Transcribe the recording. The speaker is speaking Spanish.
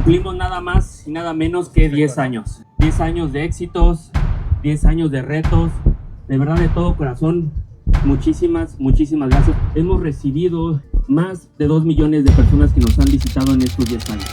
Cumplimos nada más y nada menos que 10 años. 10 años de éxitos, 10 años de retos. De verdad, de todo corazón, muchísimas gracias. Hemos recibido más de 2 millones de personas que nos han visitado en estos 10 años.